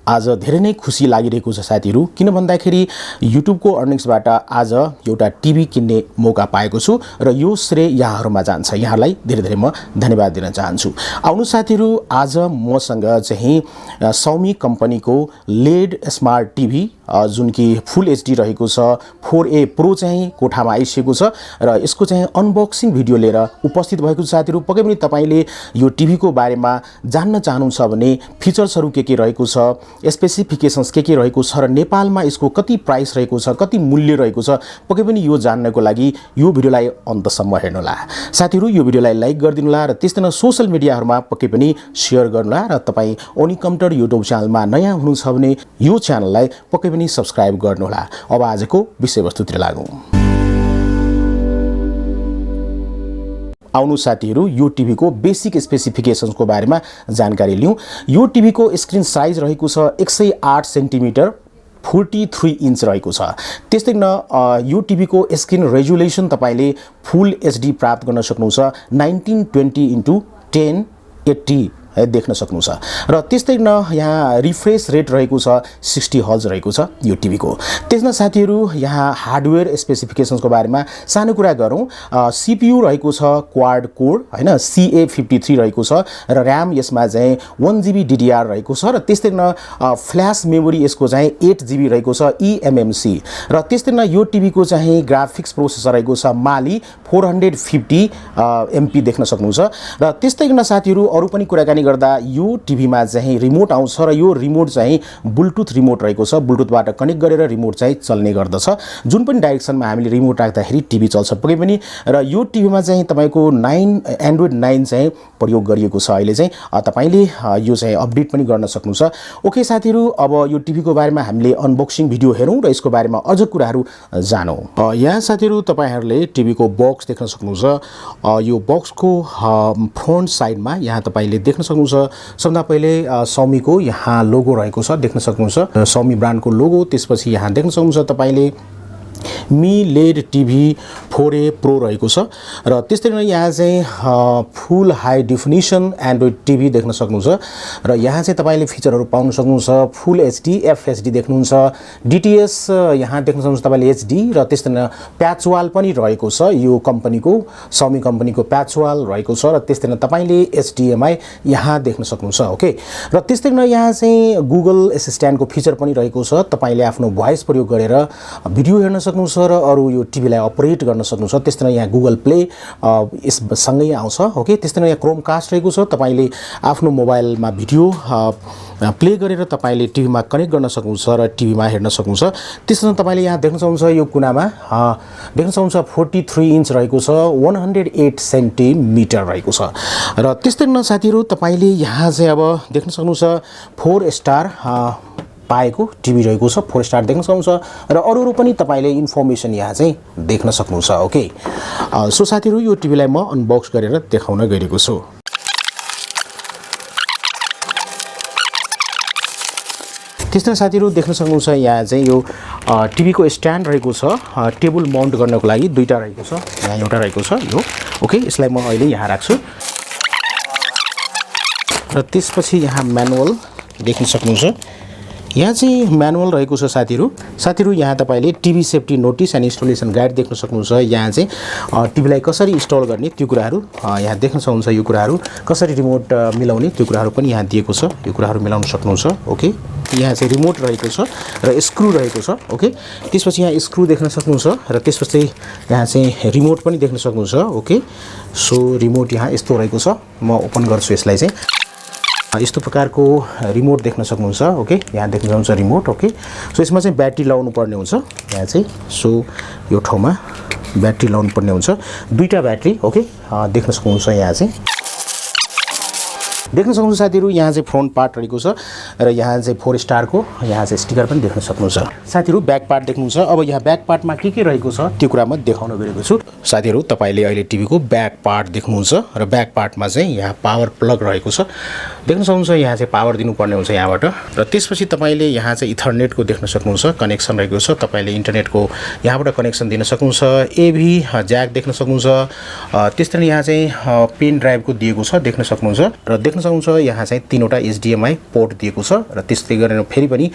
आज धेरै नै खुसी लागिरहेको छ साथीहरु, किन भन्दाखेरि युट्युबको अर्निङ्सबाट आज एउटा टिभी किन्ने मौका पाएको छु र यो श्रेय यहाँहरुमा जान्छ। यहाँलाई धेरै धेरै म धन्यवाद दिन चाहन्छु। आउनु साथीहरु, आज मसँग चाहिँ Xiaomi कम्पनीको लेड स्मार्ट टिभी जुन कि फुल एचडी रहेको छ 4A प्रो चाहिँ कोठामा आइसकेको छ र यसको चाहिँ अनबक्सिङ भिडियो लिएर उपस्थित भएको छ। साथीहरु, पक्कै पनि तपाईले यो टिभी को बारेमा जान्न चाहनुहुन्छ भने फिचर्सहरु के रहेको छ, स्पेसिफिकेशन्स के रहेको छ र नेपालमा यसको कति प्राइस रहेको छ, कति मूल्य रहेको छ, पक्कै पनि यो जान्नको लागि यो भिडियोलाई अन्तसम्म हेर्नुहोला। साथीहरु, यो भिडियोलाई लाइक गरिदिनुला र त्यस्तै न सोशल मिडियाहरुमा पक्कै पनि शेयर गर्नुला र तपाई ओनिक कम्प्युटर युट्युब च्यानलमा नयाँ हुनुहुन्छ भने यो च्यानललाई पक्कै पनि सब्स्क्राइब गर्नुहोला। अब आजको विषयवस्तुतिर लागौं। आउनु साथीहरु, यो टिभी को बेसिक स्पेसिफिकेशन्स को बारेमा जानकारी लिउँ। यो टिभी को स्क्रिन साइज रहेको छ 108 सेन्टिमिटर 43 इन्च रहेको छ। त्यस्तै न यो टिभी को स्क्रिन रेजुलेसन तपाईले फुल एचडी प्राप्त गर्न सक्नुहुन्छ 1920x1080 देख्न सक्नुहुन्छ र त्यस्तै न यहाँ रिफ्रेश रेट रहेको छ 60 हर्ज रहेको छ यो टिभी को। त्यसमा साथीहरु यहाँ हार्डवेयर स्पेसिफिकेशन्स को बारेमा सानो कुरा गरौँ। सीपीयू रहेको छ क्वाड कोर हैन, CA53 रहेको छ र र्याम यसमा चाहिँ 1GB DDR रहेको छ र त्यस्तै न फ्ल्याश मेमोरी यसको चाहिँ 8GB रहेको छ eMMC र त्यस्तै न यो टिभी को चाहिँ ग्राफिक्स प्रोसेसर रहेको छ माली 450 MP देख्न सक्नुहुन्छ र त्यस्तै न साथीहरु अरु पनि कुराकानी गर्दा यो टिभीमा चाहिँ रिमोट आउँछ र यो रिमोट चाहिँ ब्लुटुथ रिमोट रहेको छ। ब्लुटुथबाट कनेक्ट गरेर रिमोट चाहिँ चल्ने गर्दछ। जुन पनि डाइरेक्सनमा हामीले रिमोट राख्दाखेरि टिभी चल्छ पक्कै पनि। र यो टिभीमा चाहिँ तपाईको एन्ड्रोइड 9 चाहिँ प्रयोग गरिएको छ। अहिले चाहिँ तपाईले यो चाहिँ अपडेट पनि गर्न सक्नुहुन्छ। ओके साथीहरु, अब यो टिभी को बारेमा हामीले अनबक्सिङ भिडियो हेरौं र यसको बारेमा अझ कुराहरु जानौं। यहाँ साथीहरु तपाईहरुले टिभी को बक्स देख्न सक्नुहुन्छ। यो बक्स को फ्रन्ट साइडमा यहाँ तपाईले देख्न सक्नुहुन्छ। सबभन्दा पहिले Xiaomi को यहाँ लोगो रहेको छ, देख्न सक्नुहुन्छ। Xiaomi ब्रान्ड को लोगो। त्यसपछि यहाँ देख्न सक्नुहुन्छ तपाईले me led TV 4A pro रहेको छ र त्यस्तै नै यहाँ चाहिँ फुल हाई डेफिनिसन एन्ड्रोइड टिभी देख्न सक्नुहुन्छ र यहाँ चाहिँ तपाईले फिचरहरु पाउन सक्नुहुन्छ। फुल एचडी FHD देख्नुहुन्छ, DTS यहाँ देख्न सक्नुहुन्छ तपाईले HD र त्यस्तै नै प्याचवाल पनि रहेको छ। यो कम्पनीको Xiaomi कम्पनीको प्याचवाल रहेको छ र त्यस्तै नै तपाईले HDMI यहाँ देख्न सक्नुहुन्छ। ओके, र त्यस्तै नै यहाँ चाहिँ गुगल एसिस्टेन्टको फिचर पनि रहेको छ। तपाईले आफ्नो भोइस प्रयोग गरेर भिडियो हेर्न सक्नुहुन्छ र अरु यो टिभीलाई अपरेट गर्न सक्नुहुन्छ। त्यस्तै नै यहाँ गुगल प्ले यस सँगै आउँछ। ओके, त्यस्तै नै यहाँ क्रोमकास्ट रहेको छ। तपाईले आफ्नो मोबाइलमा भिडियो प्ले गरेर तपाईले टिभीमा कनेक्ट गर्न सक्नुहुन्छ र टिभीमा हेर्न सक्नुहुन्छ। त्यसैले तपाईले यहाँ देख्न सक्नुहुन्छ यो कुनामा देख्न सक्नुहुन्छ 43 इन्च रहेको छ, 108 सेन्टिमिटर रहेको छ र त्यस्तै न साथीहरु तपाईले यहाँ चाहिँ अब देख्न सक्नुहुन्छ 4 स्टार पाएको टिभी रहेको छ। 4 स्टार देख्न सक्नुहुन्छ र अरु पनि तपाईले इन्फर्मेसन यहाँ चाहिँ देख्न सक्नुहुन्छ। ओके, सो साथीहरु यो टिभीलाई म अनबक्स गरेर देखाउन गइरहेको छु। त्यस्तै साथीहरु देख्न सक्नुहुन्छ यहाँ चाहिँ यो टिभी को स्ट्यान्ड रहेको छ। टेबल माउन्ट गर्नको लागि दुईटा रहेको छ। यहाँ एउटा रहेको छ यो। ओके, यसलाई म अहिले यहाँ राख्छु र त्यसपछि यहाँ म्यानुअल देख्न सक्नुहुन्छ। यहाँ चाहिँ म्यानुअल रहेको छ साथीहरु यहाँ तपाईले TV safety notice and installation guide देख्न सक्नुहुन्छ। यहाँ चाहिँ टिभीलाई कसरी इन्स्टल गर्ने त्यो कुराहरु यहाँ देख्न सक्नुहुन्छ। यो कुराहरु कसरी रिमोट मिलाउने त्यो कुराहरु पनि यहाँ दिएको छ। यो कुराहरु मिलाउन सक्नुहुन्छ। ओके, यहाँ चाहिँ रिमोट रहेको छ र स्क्रु रहेको छ। ओके, त्यसपछि यहाँ स्क्रु देख्न सक्नुहुन्छ र त्यसपछि यहाँ चाहिँ रिमोट पनि देख्न सक्नुहुन्छ। ओके, सो रिमोट यहाँ यस्तो रहेको छ। म ओपन गर्छु यसलाई चाहिँ। यस्तो प्रकारको रिमोट देख्न सक्नुहुन्छ। ओके, यहाँ देख्न सक्नुहुन्छ रिमोट। ओके, सो यसमा चाहिँ ब्याट्री लाउनु पर्ने हुन्छ यहाँ चाहिँ। सो यो ठाउँमा ब्याट्री लाउनु पर्ने हुन्छ, दुईटा ब्याट्री। ओके, देख्न सक्नुहुन्छ यहाँ चाहिँ देख्न सक्नुहुन्छ साथीहरु यहाँ चाहिँ फ्रन्ट पार्ट रहेको छ र यहाँ चाहिँ 4 स्टार को यहाँ चाहिँ स्टिकर पनि देख्न सक्नुहुन्छ। साथीहरु ब्याक पार्ट देख्नुहुन्छ। अब यहाँ ब्याक पार्टमा के रहेको छ त्यो कुरा म देखाउन गएको छु। साथीहरु तपाईले अहिले टिभी को ब्याक पार्ट देख्नुहुन्छ र ब्याक पार्टमा चाहिँ यहाँ पावर प्लग रहेको छ। देख्न सक्नुहुन्छ यहाँ चाहिँ पावर दिनुपर्ने हुन्छ यहाँबाट र त्यसपछि तपाईले यहाँ चाहिँ इथरनेट को देख्न सक्नुहुन्छ कनेक्सन रहेको छ। तपाईले इन्टरनेट को यहाँबाट कनेक्सन दिन सक्नुहुन्छ। एभी ज्याक देख्न सक्नुहुन्छ। त्यस्तै यहाँ चाहिँ पेन ड्राइभ को दिएको छ देख्न सक्नुहुन्छ र देख्न देख्न सक्नुहुन्छ यहाँ चाहिँ तीनवटा HDMI पोर्ट दिएको छ र त्यस्तै गरेर फेरि पनि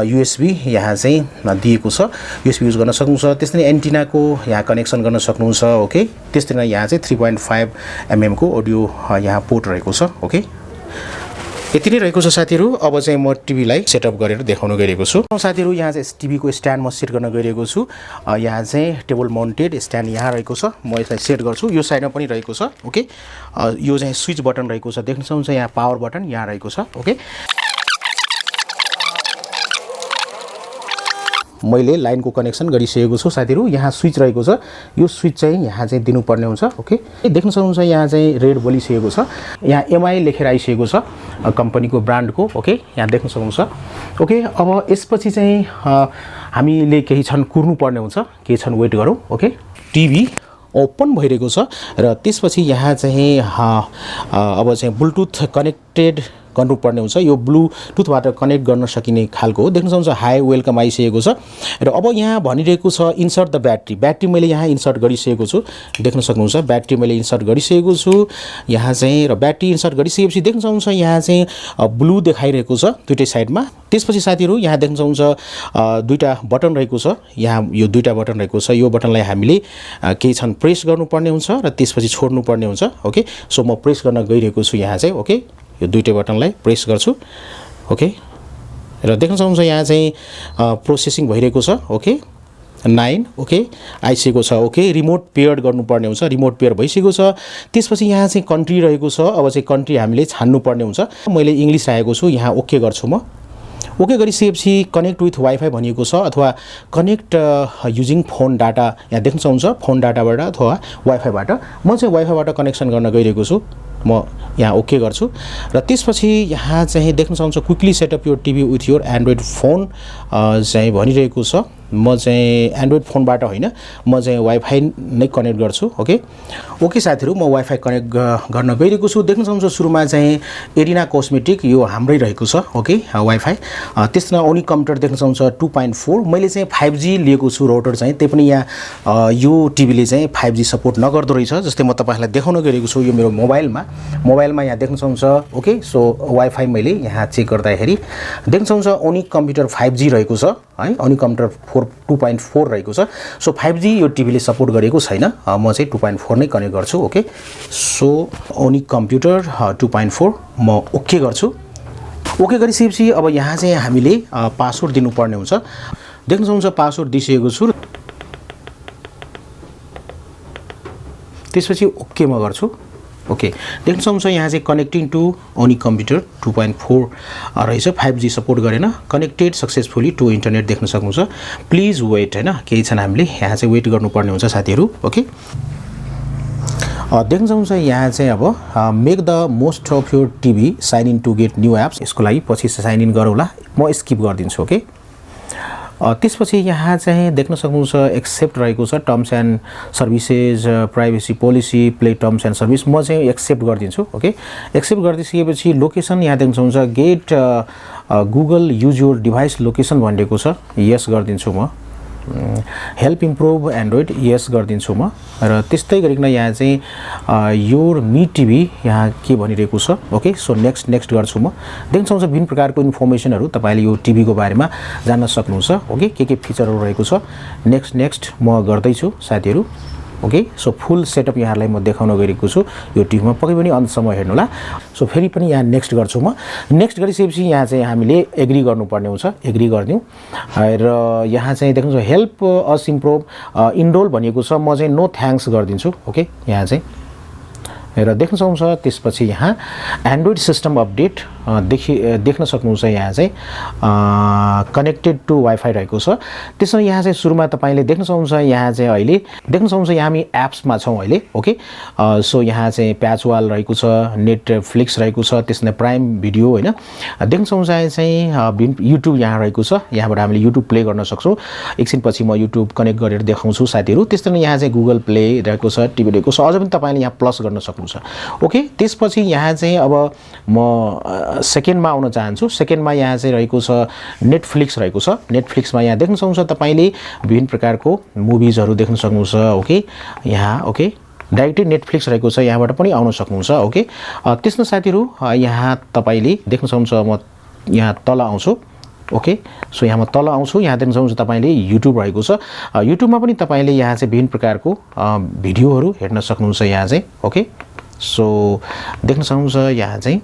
USB यहाँ चाहिँ दिएको छ USB युज गर्न सक्नुहुन्छ त्यसै एन्टिनाको यहाँ कनेक्सन गर्न सक्नुहुन्छ ओके त्यस्तै नै यहाँ चाहिँ 3.5 mm को अडियो यहाँ पोर्ट रहेको छ ओके यति नै रहेको छ साथीहरु अब चाहिँ म टिभीलाई सेटअप गरेर देखाउन गइरहेको छु साथीहरु यहाँ चाहिँ टिभीको स्ट्यान्ड म सेट गर्न गइरहेको छु यहाँ चाहिँ टेबल माउन्टेड स्ट्यान्ड यहाँ रहेको छ म यसलाई सेट गर्छु यो साइडमा पनि रहेको छ ओके यो चाहिँ स्विच बटन रहेको छ देख्न सक्नुहुन्छ यहाँ पावर बटन यहाँ रहेको छ ओके मैले लाइनको कनेक्सन गरिसकेको छु साथीहरु यहाँ स्विच रहेको छ यो स्विच चाहिँ यहाँ चाहिँ दिनुपर्ने हुन्छ ओके देख्न सक्नुहुन्छ यहाँ चाहिँ रेड बलिसकेको छ यहाँ एमआई लेखेर आइसकेको छ कम्पनीको ब्रान्डको ओके यहाँ देख्न सक्नुहुन्छ ओके अब यसपछि चाहिँ हामीले केही क्षण कुर्नु पर्ने हुन्छ केही क्षण वेट गरौँ ओके टिभी ओपन भइरहेको छ र त्यसपछि यहाँ चाहिँ अब चाहिँ ब्लुटुथ कनेक्टेड गर्नुपर्ने हुन्छ यो ब्लुटुथबाट कनेक्ट गर्न सकिने खालको हो देख्न सक्नुहुन्छ हाई वेलकम आइसकेको छ र अब यहाँ भनिरहेको छ इन्सर्ट द ब्याट्री मैले यहाँ इन्सर्ट गरिसकेको छु देख्न सक्नुहुन्छ ब्याट्री मैले इन्सर्ट गरिसकेको छु यहाँ चाहिँ र ब्याट्री इन्सर्ट गरिसकेपछि देख्न सक्नुहुन्छ यहाँ चाहिँ ब्लू देखाइरहेको छ दुईटै साइडमा त्यसपछि साथीहरु यहाँ देख्न सक्नुहुन्छ दुईटा बटन रहेको छ यहाँ यो दुईटा बटन रहेको छ यो बटनलाई हामीले केही क्षण प्रेस गर्नुपर्ने हुन्छ र त्यसपछि छोड्नु पर्ने हुन्छ ओके सो म प्रेस गर्न गइरहेको छु यहाँ चाहिँ ओके यो दुईटै बटनलाई प्रेस गर्छु ओके र देख्न सक्नुहुन्छ यहाँ चाहिँ प्रोसेसिङ भइरहेको छ ओके 9 ओके आइसकेको छ ओके रिमोट पेयर्ड गर्नुपर्ने हुन्छ रिमोट पेयर भइसकेको छ त्यसपछि यहाँ चाहिँ कन्ट्री रहेको छ अब चाहिँ कन्ट्री हामीले छान्नु पर्ने हुन्छ मैले इंग्लिश राखेको छु यहाँ ओके गर्छु म ओके गरिसकेपछि कनेक्ट विथ वाइफाई भनिएको छ अथवा कनेक्ट युजिङ फोन डाटा यहाँ देख्न सक्नुहुन्छ फोन डाटाबाट अथवा वाइफाईबाट म चाहिँ वाइफाईबाट कनेक्सन गर्न गइरहेको छु म यहाँ ओके गर्छु र त्यसपछि यहाँ चाहिँ देख्न सक्नुहुन्छ quickly setup your TV with your Android phone चाहिँ भनिरहेको छ म चाहिँ एन्ड्रोइड फोनबाट हैन म चाहिँ वाइफाई नै कनेक्ट गर्छु ओके ओके साथीहरु म वाइफाई कनेक्ट गर्न गइरहेको छु देख्न सक्नुहुन्छ सुरुमा चाहिँ एरिना कस्मेटिक यो हाम्रै रहेको छ ओके वाइफाई त्यसमा ओनिक कम्प्युटर देख्न सक्नुहुन्छ 2.4 मैले चाहिँ 5G लिएको छु राउटर चाहिँ त्यही पनि यहाँ यो टिभीले चाहिँ 5G सपोर्ट नगर्दो रहेछ जस्तै म तपाईहरुलाई देखाउन गइरहेको छु यो मेरो मोबाइलमा यहाँ देख्न सक्नुहुन्छ ओके सो वाइफाई मैले यहाँ चेक गर्दाखेरि देख्न सक्नुहुन्छ ओनिक कम्प्युटर 5G रहेको छ है ओनिक कम्प्युटर 2.4 रहेको छ सो 5G यो टिभीले सपोर्ट गरेको छैन म चाहिँ 2.4 नै कनेक्ट गर्छु ओके सो ओनिक कम्प्युटर 2.4 म ओके गर्छु ओके गरिसकेपछि अब यहाँ चाहिँ हामीले पासवर्ड दिनुपर्ने हुन्छ देख्न सक्नुहुन्छ पासवर्ड दिइसकेको छु त्यसपछि ओके म गर्छु ओके देख्न सक्नुहुन्छ यहाँ चाहिँ कनेक्टिङ टु ओनिक कम्प्युटर 2.4 रहेछ 5G सपोर्ट गरेन कनेक्टेड सक्सेसफुली टु इन्टरनेट देख्न सक्नुहुन्छ प्लिज वेट हैन केही क्षण हामीले यहाँ चाहिँ वेट गर्नुपर्ने हुन्छ साथीहरु ओके देख्न सक्नुहुन्छ यहाँ चाहिँ अब make the most of your TV sign in to get new apps यसको लागि पछि साइन इन गरौँला म स्किप गर्दिन्छु ओके त्यसपछि यहाँ चाहिँ देख्न सक्नुहुन्छ एक्सेप्ट रहेको छ terms and services privacy policy play terms and service म चाहिँ एक्सेप्ट गर्दिन्छु ओके एक्सेप्ट गरिसकेपछि लोकेसन यहाँ देख्न सक्नुहुन्छ get Google use your device location भनिएको छ यस गर्दिन्छु म हेल्प इम्प्रुभ एन्ड्रोइड यस गर्दिन्छु म र त्यस्तै गरिकन यहाँ चाहिँ योर मी टिभी यहाँ के भनिरहेको छ ओके सो नेक्स्ट गर्छु म देख्न सक्नुहुन्छ विभिन्न प्रकारको इन्फर्मेसनहरु तपाईले यो टिभीको बारेमा जान्न सक्नुहुन्छ ओके के फिचरहरु रहेको छ नेक्स्ट म गर्दै छु साथीहरु ओके सो फुल सेटअप यहाँलाई म देखाउन गइरहेको छु यो टिभीमा पक्कै पनि अन्तसम्म हेर्नु होला सो फेरि पनि यहाँ नेक्स्ट गर्छु म नेक्स्ट गरिसकेपछि यहाँ चाहिँ हामीले एग्री गर्नुपर्ने हुन्छ एग्री गर्दियौ र यहाँ चाहिँ देख्नुहुन्छ हेल्प अस इम्प्रुभ इनरोल भनिएको छ म चाहिँ नो थ्यांक्स गर्दिन्छु ओके यहाँ चाहिँ र देख्न सक्नुहुन्छ त्यसपछि यहाँ एन्ड्रोइड सिस्टम अपडेट देख्न सक्नुहुन्छ यहाँ चाहिँ कनेक्टेड टु वाइफाई रहेको छ त्यसमा यहाँ चाहिँ सुरुमा तपाईले देख्न सक्नुहुन्छ यहाँ चाहिँ अहिले देख्न सक्नुहुन्छ यहाँ हामी एप्समा छौं अहिले ओके सो यहाँ चाहिँ प्याचवाल रहेको छ नेटफ्लिक्स रहेको छ त्यसमा प्राइम भिडियो हैन देख्न सक्नुहुन्छ चाहिँ युट्युब यहाँ रहेको छ यहाँबाट हामीले युट्युब प्ले गर्न सक्छौं एकछिनपछि म युट्युब कनेक्ट गरेर देखाउँछु साथीहरु त्यसैले यहाँ चाहिँ गुगल प्ले रहेको छ टिभी रहेको छ अझ पनि तपाईले यहाँ प्लस गर्न सक्नुहुन्छ ओके त्यसपछि यहाँ चाहिँ अब म सेकेन्डमा आउन चाहन्छु सेकेन्डमा यहाँ चाहिँ रहेको छ नेटफ्लिक्स रहेको छ नेटफ्लिक्समा यहाँ देख्न सक्नुहुन्छ तपाईले विभिन्न प्रकारको मुभिजहरु देख्न सक्नुहुन्छ ओके यहाँ ओके डाइरेक्टली नेटफ्लिक्स रहेको छ यहाँबाट पनि आउन सक्नुहुन्छ ओके त्यसमा साथीहरु यहाँ तपाईले देख्न सक्नुहुन्छ म यहाँ तल आउँछु ओके सो यहाँ म तल आउँछु यहाँ देख्न सक्नुहुन्छ तपाईले YouTube रहेको छ YouTube मा पनि तपाईले यहाँ चाहिँ विभिन्न प्रकारको भिडियोहरु हेर्न सक्नुहुन्छ यहाँ चाहिँ ओके सो देख्न सक्नुहुन्छ यहाँ चाहिँ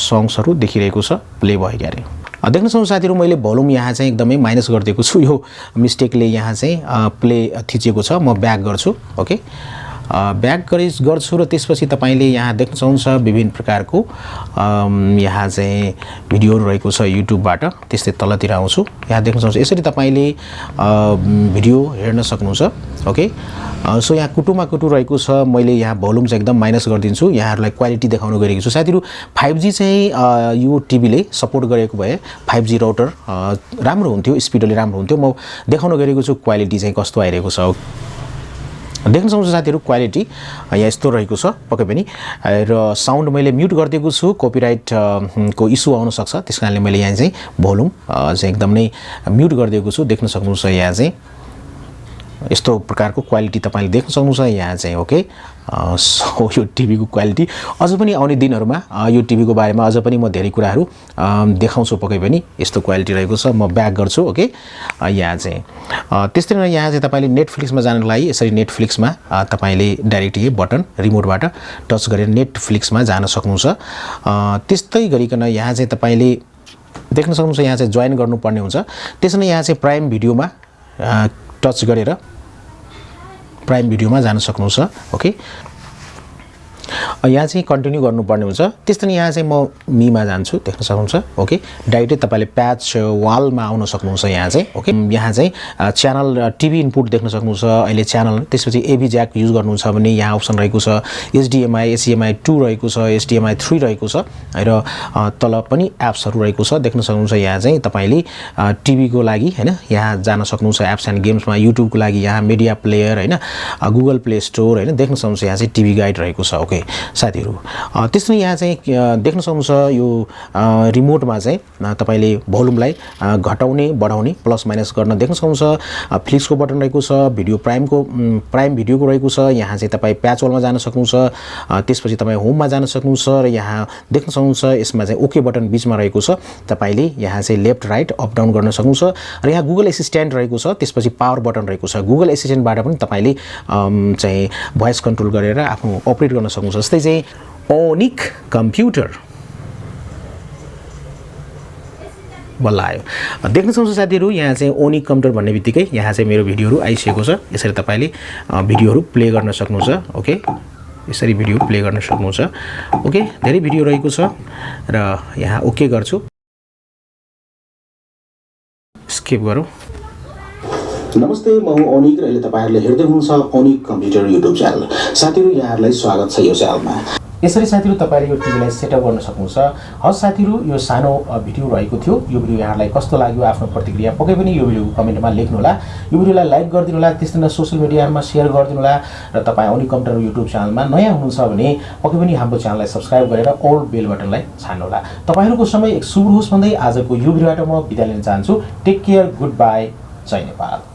सङ्ग्सहरु देखिरहेको छ प्ले भयो गरे देख्न सक्नुहुन्छ साथीहरु मैले भोल्युम यहाँ चाहिँ एकदमै माइनस गरिदिएको छु यो मिस्टेकले यहाँ चाहिँ प्ले थिचेको छ म ब्याक गर्छु ओके ब्याक गर्छु र त्यसपछि तपाईले यहाँ देख्न सक्नुहुन्छ विभिन्न प्रकारको यहाँ चाहिँ भिडियोहरु रहेको छ YouTube बाट त्यस्तै तलतिर आउँछु यहाँ देख्न सक्नुहुन्छ यसरी तपाईले भिडियो हेर्न सक्नुहुन्छ ओके सो यहाँ कुटुमा कुटु रहेको छ मैले यहाँ भोल्युम चाहिँ एकदम माइनस गरिदिन्छु यहाँहरुलाई क्वालिटी देखाउन गएको छु साथीहरु 5G चाहिँ यो टिभीले सपोर्ट गरेको भए 5G राउटर राम्रो हुन्थ्यो स्पिडले राम्रो हुन्थ्यो म देखाउन गएको छु क्वालिटी चाहिँ कस्तो आइरहेको छ देख्न सक्नुहुन्छ साथीहरु क्वालिटी यहाँ यस्तो रहेको छ पक्कै पनि र साउन्ड मैले म्युट गरिदिएको छु कपिराइट को इशु आउन सक्छ त्यसकारणले मैले यहाँ चाहिँ भोल्युम चाहिँ एकदम नै म्युट गरिदिएको छु देख्न सक्नुहुन्छ यहाँ चाहिँ यस्तो प्रकारको क्वालिटी तपाईले देख्न सक्नुहुन्छ यहाँ चाहिँ ओके सो यो टिभी को क्वालिटी अझ पनि आउने दिनहरुमा यो टिभी को बारेमा अझ पनि म धेरै कुराहरु देखाउँछु पक्कै पनि यस्तो क्वालिटी रहेको छ म ब्याक गर्छु ओके यहाँ चाहिँ त्यस्तै नै यहाँ चाहिँ तपाईले नेटफ्लिक्स मा जानको लागि यसरी नेटफ्लिक्स मा तपाईले डाइरेक्ट यो बटन रिमोटबाट टच गरेर नेटफ्लिक्स मा जान सक्नुहुन्छ त्यस्तै गरिकन यहाँ चाहिँ तपाईले देख्न सक्नुहुन्छ यहाँ चाहिँ जोइन गर्नुपर्ने हुन्छ त्यसैले यहाँ चाहिँ प्राइम भिडियोमा टच गरेर प्राइम भिडियोमा जान सक्नुहुन्छ ओके यहाँ चाहिँ कन्टिन्यु गर्नुपर्ने हुन्छ त्यस्तै यहाँ चाहिँ म मीमा जान्छु देख्न सक्नुहुन्छ ओके डाइरेक्टली तपाईले प्याच वालमा आउन सक्नुहुन्छ यहाँ चाहिँ ओके यहाँ चाहिँ च्यानल टिभी इनपुट देख्न सक्नुहुन्छ अहिले च्यानल त्यसपछि एभी ज्याक युज गर्नुहुन्छ भने यहाँ अप्सन रहेको छ HDMI HDMI 2 रहेको छ HDMI 3 रहेको छ र तल पनि एप्सहरु रहेको छ देख्न सक्नुहुन्छ यहाँ चाहिँ तपाईले टिभी को लागि हैन यहाँ जान सक्नुहुन्छ एप्स एन्ड गेम्समा YouTube को लागि यहाँ मिडिया प्लेयर हैन गुगल प्ले स्टोर हैन देख्न सक्नुहुन्छ यहाँ चाहिँ टिभी गाइड रहेको छ ओके साथीहरु त्यसैले यहाँ चाहिँ देख्न सक्नुहुन्छ यो रिमोटमा चाहिँ तपाईले भोल्युमलाई घटाउने बढाउने प्लस माइनस गर्न देख्न सक्नुहुन्छ फ्लिक्स को बटन रहेको छ भिडियो प्राइम भिडियो को रहेको छ यहाँ चाहिँ तपाई प्याचवलमा जान सक्नुहुन्छ त्यसपछि तपाई होममा जान सक्नुहुन्छ र यहाँ देख्न सक्नुहुन्छ यसमा चाहिँ ओके बटन बीचमा रहेको छ तपाईले यहाँ चाहिँ लेफ्ट राइट अप डाउन गर्न सक्नुहुन्छ र यहाँ गुगल एसिस्टेन्ट रहेको छ त्यसपछि पावर बटन रहेको छ गुगल एसिस्टेन्टबाट पनि तपाईले चाहिँ भोइस कन्ट्रोल गरेर आफ्नो अपरेट गर्न सक्नुहुन्छ जस्तै चाहिँ ओनिक कम्प्युटर बल्ल आयो देख्न सक्नुहुन्छ साथीहरु यहाँ चाहिँ ओनिक कम्प्युटर भन्ने बित्तिकै यहाँ चाहिँ मेरो भिडियोहरु आइसकेको छ यसरी तपाईले भिडियोहरु प्ले गर्न सक्नुहुन्छ ओके यसरी भिडियो प्ले गर्न सक्नुहुन्छ ओके धेरै भिडियो रहेको छ र यहाँ ओके गर्छु स्किप गरौँ नमस्ते म हुँ ओनिक र अहिले तपाईहरुले हेर्दै हुनुहुन्छ ओनिक कम्प्युटर युट्युब च्यानल साथीहरु यहाँहरुलाई स्वागत छ यो च्यानलमा यसरी साथीहरु तपाईले यो टिभीलाई सेटअप गर्न सक्नुहुन्छ हस् साथीहरु यो सानो भिडियो रहेको थियो यो भिडियो यहाँहरुलाई कस्तो लाग्यो आफ्नो प्रतिक्रिया पक्कै पनि यो भिडियोको कमेन्टमा लेख्नु होला यो भिडियोलाई लाइक गरिदिनु होला त्यसै गरी सोशल मिडियामा शेयर गरिदिनु होला र तपाई ओनिक कम्प्युटर युट्युब च्यानलमा नयाँ हुनुहुन्छ भने पक्कै पनि हाम्रो च्यानललाई सब्स्क्राइब गरेर अल बेल बटनलाई छान्नु होला तपाईहरुको समय एक शुभ होस् भन्दै आजको यो भिडियोबाट म बिदा लिन चाहन्छु टेक केयर गुड बाइ जय नेपाल